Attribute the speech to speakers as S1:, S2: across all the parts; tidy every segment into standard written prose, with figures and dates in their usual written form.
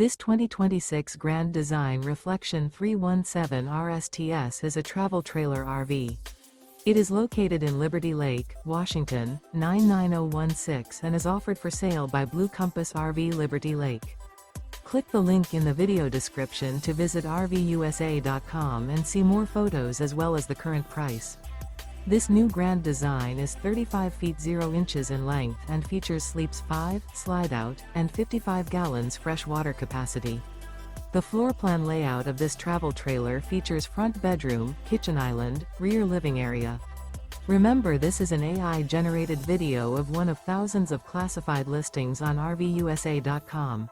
S1: This 2026 Grand Design Reflection 317 RSTS is a travel trailer RV. It is located in Liberty Lake, Washington, 99016 and is offered for sale by Blue Compass RV Liberty Lake. Click the link in the video description to visit RVUSA.com and see more photos as well as the current price. This new Grand Design is 35 feet 0 inches in length and features sleeps 5, Slideout, and 55 gallons fresh water capacity. The floor plan layout of this travel trailer features front bedroom, kitchen island, rear living area. Remember, this is an AI-generated video of one of thousands of classified listings on RVUSA.com.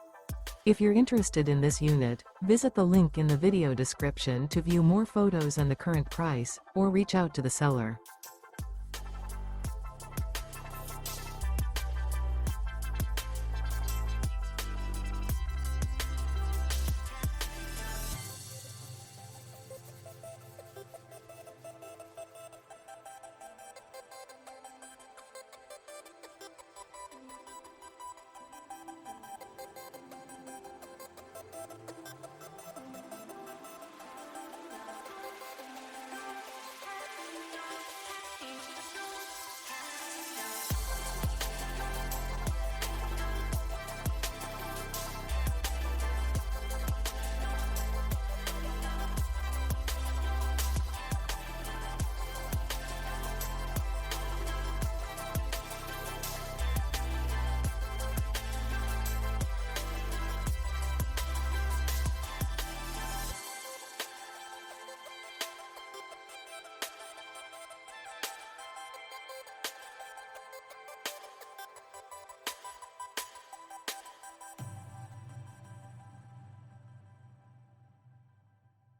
S1: If you're interested in this unit, visit the link in the video description to view more photos and the current price, or reach out to the seller.